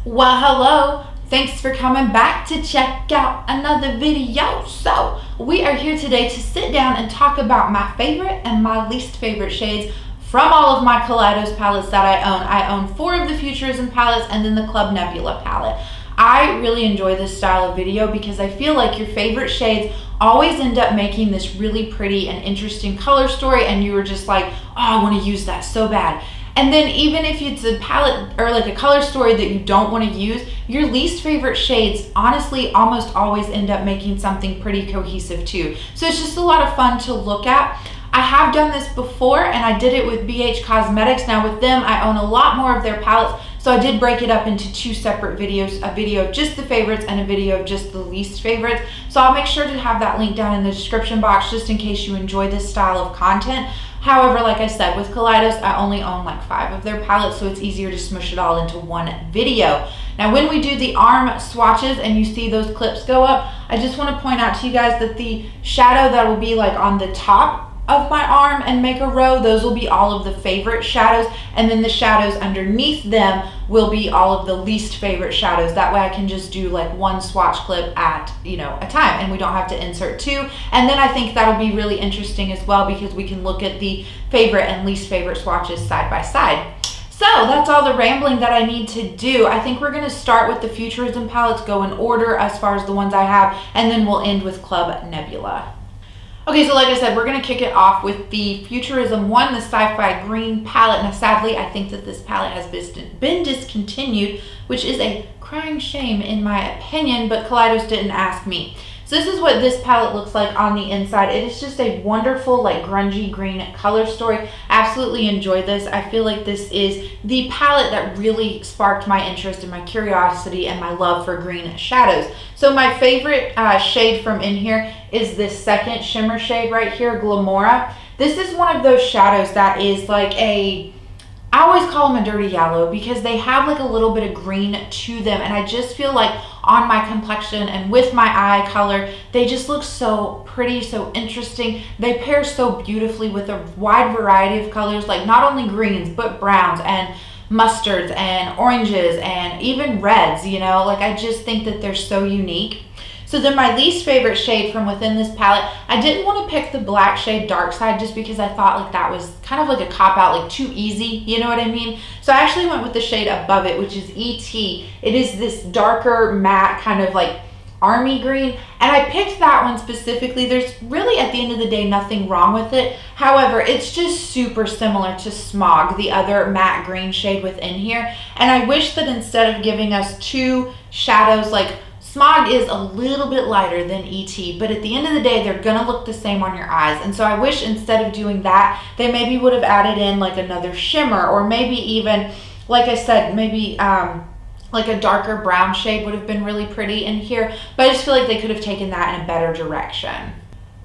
Well, hello. Thanks for coming back to check out another video. So, we are here today to sit down and talk about my favorite and my least favorite shades from all of my Kaleidos palettes that I own. I own 4 of the Futurism palettes and then the Club Nebula palette. I really enjoy this style of video because I feel like your favorite shades always end up making this really pretty and interesting color story, and you were just like, oh, I want to use that so bad. And then even if it's a palette or like a color story that you don't want to use, your least favorite shades honestly almost always end up making something pretty cohesive too. So it's just a lot of fun to look at. I have done this before and I did it with BH Cosmetics. Now with them, I own a lot more of their palettes. So I did break it up into 2 separate videos, a video of just the favorites and a video of just the least favorites. So I'll make sure to have that link down in the description box just in case you enjoy this style of content. However, like I said, with Kaleidos, I only own like 5 of their palettes, so it's easier to smush it all into one video. Now, when we do the arm swatches and you see those clips go up, I just want to point out to you guys that the shadow that will be like on the top of my arm and make a row, those will be all of the favorite shadows, and then the shadows underneath them will be all of the least favorite shadows. That way I can just do like 1 swatch clip at a time, and we don't have to insert 2. And then I think that'll be really interesting as well because we can look at the favorite and least favorite swatches side by side. So that's all the rambling that I need to do. I think we're going to start with the Futurism palettes, go in order as far as the ones I have, and then we'll end with Club Nebula. Okay, so like I said, we're going to kick it off with the Futurism 1, the Sci-Fi green palette. Now, sadly, I think that this palette has been discontinued, which is a crying shame in my opinion, but Kaleidos didn't ask me. So this is what this palette looks like on the inside. It is just a wonderful, like, grungy green color story. Absolutely enjoy this. I feel like this is the palette that really sparked my interest and my curiosity and my love for green shadows. So my favorite shade from in here is this second shimmer shade right here, Glamora. This is one of those shadows that is like I always call them a dirty yellow because they have like a little bit of green to them, and I just feel like on my complexion and with my eye color, they just look so pretty, so interesting. They pair so beautifully with a wide variety of colors, like not only greens, but browns and mustards and oranges and even reds, like I just think that they're so unique. So then my least favorite shade from within this palette, I didn't want to pick the black shade Dark Side just because I thought like that was kind of like a cop-out, like too easy, you know what I mean? So I actually went with the shade above it, which is ET. It is this darker matte kind of like army green, and I picked that one specifically. There's really at the end of the day nothing wrong with it. However, it's just super similar to Smog, the other matte green shade within here, and I wish that instead of giving us 2 shadows, like Smog is a little bit lighter than ET, but at the end of the day, they're gonna look the same on your eyes. And so I wish instead of doing that, they maybe would have added in like another shimmer, or maybe even, like I said, maybe like a darker brown shade would have been really pretty in here. But I just feel like they could have taken that in a better direction.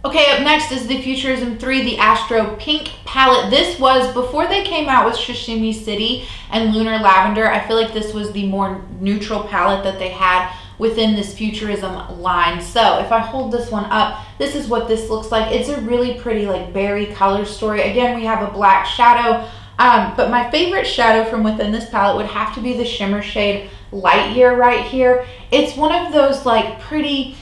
Okay, up next is the Futurism 3 The Astro-Pink palette. This was before they came out with Sashimi City and Lunar Lavender. I feel like this was the more neutral palette that they had within this Futurism line. So if I hold this one up, this is what this looks like. It's a really pretty like berry color story. Again, we have a black shadow, but my favorite shadow from within this palette would have to be the shimmer shade Lightyear right here. It's one of those like pretty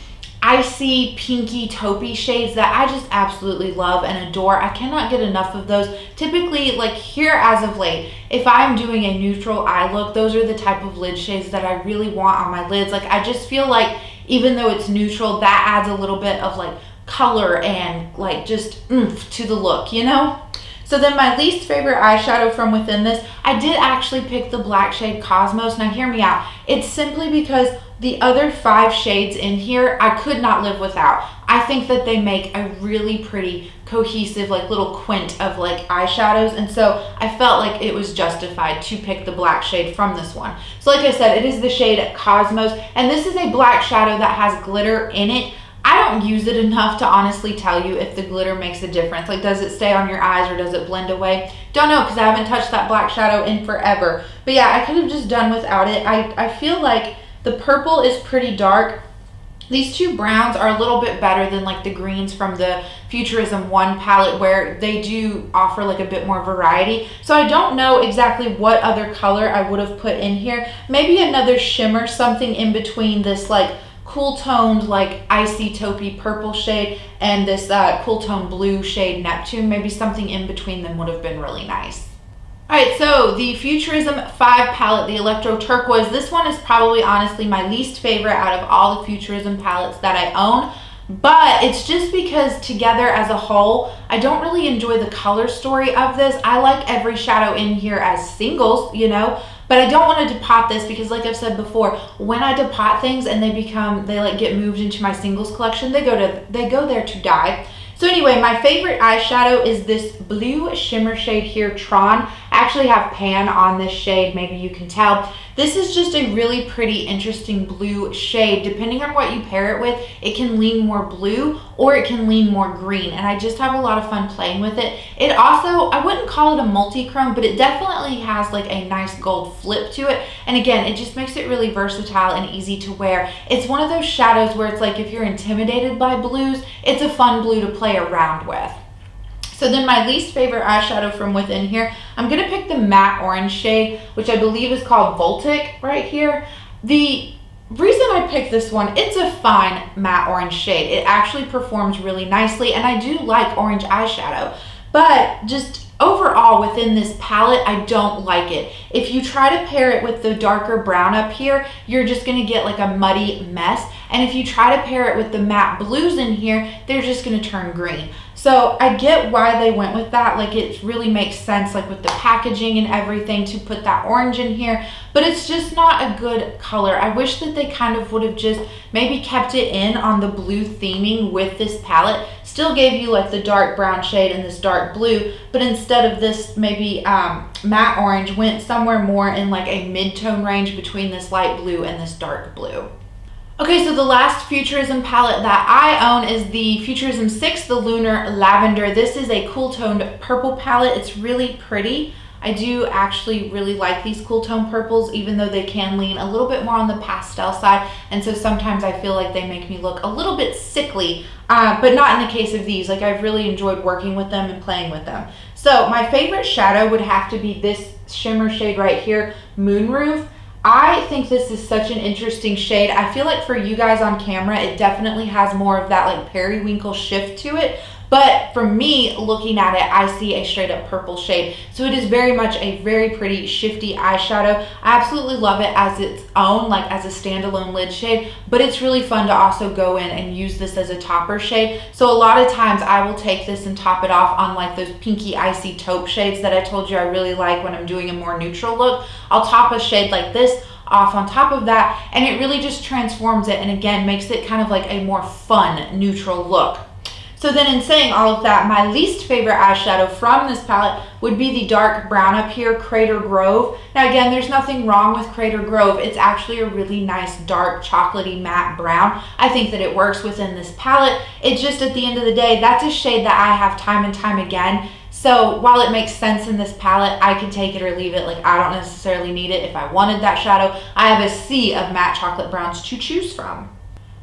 icy pinky taupey shades that I just absolutely love and adore. I cannot get enough of those. Typically, like here as of late, if I'm doing a neutral eye look, those are the type of lid shades that I really want on my lids. Like I just feel like even though it's neutral, that adds a little bit of like color and like just oomph to the look, So then my least favorite eyeshadow from within this, I did actually pick the black shade Cosmos. Now hear me out. It's simply because the other 5 shades in here, I could not live without. I think that they make a really pretty cohesive like little quint of like eyeshadows, and so I felt like it was justified to pick the black shade from this one. So like I said, it is the shade Cosmos, and this is a black shadow that has glitter in it. I don't use it enough to honestly tell you if the glitter makes a difference. Like, does it stay on your eyes or does it blend away? Don't know, because I haven't touched that black shadow in forever. But yeah, I could have just done without it. I feel like the purple is pretty dark, These two browns are a little bit better than like the greens from the Futurism 1 palette, where they do offer like a bit more variety. So I don't know exactly what other color I would have put in here. Maybe another shimmer, something in between this like cool toned like icy taupey purple shade and this cool toned blue shade Neptune. Maybe something in between them would have been really nice. Alright, so the Futurism 5 palette, the Electro-Turquoise, this one is probably honestly my least favorite out of all the Futurism palettes that I own, but it's just because together as a whole, I don't really enjoy the color story of this. I like every shadow in here as singles, you know, but I don't want to depot this because like I've said before, when I depot things and they like get moved into my singles collection, they go there to die. So anyway, my favorite eyeshadow is this blue shimmer shade here, Tron. I actually have pan on this shade, maybe you can tell. This is just a really pretty, interesting blue shade. Depending on what you pair it with, it can lean more blue or it can lean more green, and I just have a lot of fun playing with it. It also, I wouldn't call it a multi-chrome, but it definitely has like a nice gold flip to it, and again, it just makes it really versatile and easy to wear. It's one of those shadows where it's like if you're intimidated by blues, it's a fun blue to play around with. So then my least favorite eyeshadow from within here, I'm going to pick the matte orange shade, which I believe is called Voltaic right here. The reason I picked this one, it's a fine matte orange shade. It actually performs really nicely, and I do like orange eyeshadow, but just overall within this palette, I don't like it. If you try to pair it with the darker brown up here, you're just going to get like a muddy mess. And if you try to pair it with the matte blues in here, they're just going to turn green. So I get why they went with that. Like it really makes sense, like with the packaging and everything, to put that orange in here, but it's just not a good color. I wish that they kind of would have just maybe kept it in on the blue theming with this palette. Still gave you like the dark brown shade and this dark blue, but instead of this maybe matte orange, went somewhere more in like a mid-tone range between this light blue and this dark blue. Okay, so the last Futurism palette that I own is the Futurism 6, the Lunar Lavender. This is a cool toned purple palette. It's really pretty. I do actually really like these cool tone purples, even though they can lean a little bit more on the pastel side, and so sometimes I feel like they make me look a little bit sickly, but not in the case of these. Like I've really enjoyed working with them and playing with them. So my favorite shadow would have to be this shimmer shade right here, Moonroof. I think this is such an interesting shade. I feel like for you guys on camera, it definitely has more of that like periwinkle shift to it. But for me, looking at it, I see a straight up purple shade. So it is very much a very pretty shifty eyeshadow. I absolutely love it as its own, like as a standalone lid shade, but it's really fun to also go in and use this as a topper shade. So a lot of times I will take this and top it off on like those pinky icy taupe shades that I told you I really like when I'm doing a more neutral look. I'll top a shade like this off on top of that, and it really just transforms it and again makes it kind of like a more fun neutral look. So then in saying all of that, my least favorite eyeshadow from this palette would be the dark brown up here, Crater Grove. Now again, there's nothing wrong with Crater Grove. It's actually a really nice dark chocolatey matte brown. I think that it works within this palette. It just, at the end of the day, that's a shade that I have time and time again. So while it makes sense in this palette, I can take it or leave it. Like I don't necessarily need it. If I wanted that shadow, I have a sea of matte chocolate browns to choose from.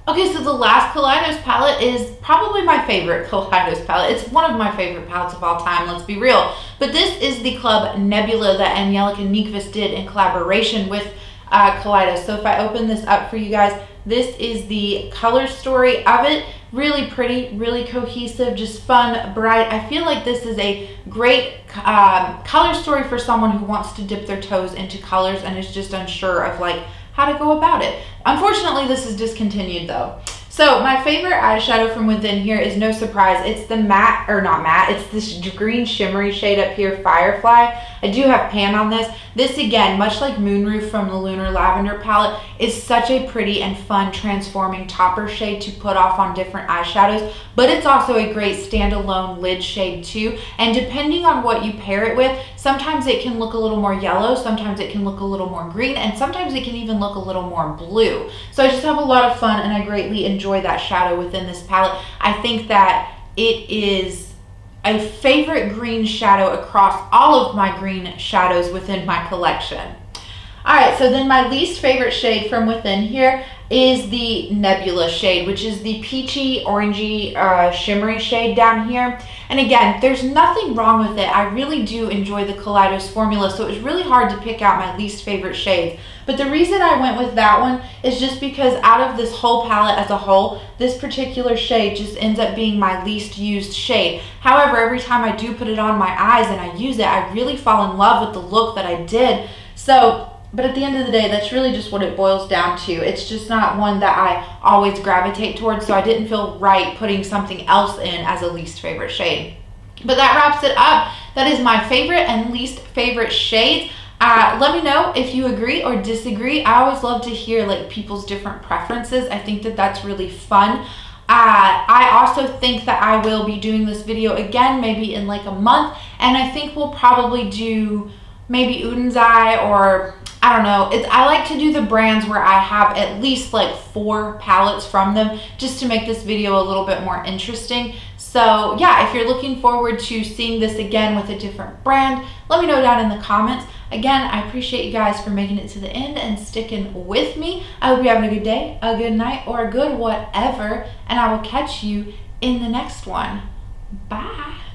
Okay, so the last Kaleidos palette is probably my favorite Kaleidos palette. It's one of my favorite palettes of all time, let's be real. But this is the Club Nebula that Angelica Nyqvist did in collaboration with Kaleidos. So if I open this up for you guys, this is the color story of it. Really pretty, really cohesive, just fun, bright. I feel like this is a great color story for someone who wants to dip their toes into colors and is just unsure of like how to go about it. Unfortunately, this is discontinued though. So my favorite eyeshadow from within here is no surprise. It's the matte, or not matte, it's this green shimmery shade up here, Firefly. I do have pan on this. This again, much like Moonroof from the Lunar Lavender palette, is such a pretty and fun transforming topper shade to put off on different eyeshadows, but it's also a great standalone lid shade too. And depending on what you pair it with, sometimes it can look a little more yellow, sometimes it can look a little more green, and sometimes it can even look a little more blue. So I just have a lot of fun and I greatly enjoy that shadow within this palette. I think that it is a favorite green shadow across all of my green shadows within my collection. Alright, so then my least favorite shade from within here is the Nebula shade, which is the peachy, orangey, shimmery shade down here. And again, there's nothing wrong with it. I really do enjoy the Kaleidos formula, so it was really hard to pick out my least favorite shades. But the reason I went with that one is just because out of this whole palette as a whole, this particular shade just ends up being my least used shade. However, every time I do put it on my eyes and I use it, I really fall in love with the look that I did. So, but at the end of the day, that's really just what it boils down to. It's just not one that I always gravitate towards, so I didn't feel right putting something else in as a least favorite shade. But that wraps it up. That is my favorite and least favorite shades. Let me know if you agree or disagree. I always love to hear like people's different preferences. I think that that's really fun. I also think that I will be doing this video again, maybe in like a month, and I think we'll probably do maybe Oden's Eye, or I don't know. I like to do the brands where I have at least like 4 palettes from them, just to make this video a little bit more interesting. So yeah, if you're looking forward to seeing this again with a different brand, let me know down in the comments. Again, I appreciate you guys for making it to the end and sticking with me. I hope you're having a good day, a good night, or a good whatever, and I will catch you in the next one. Bye.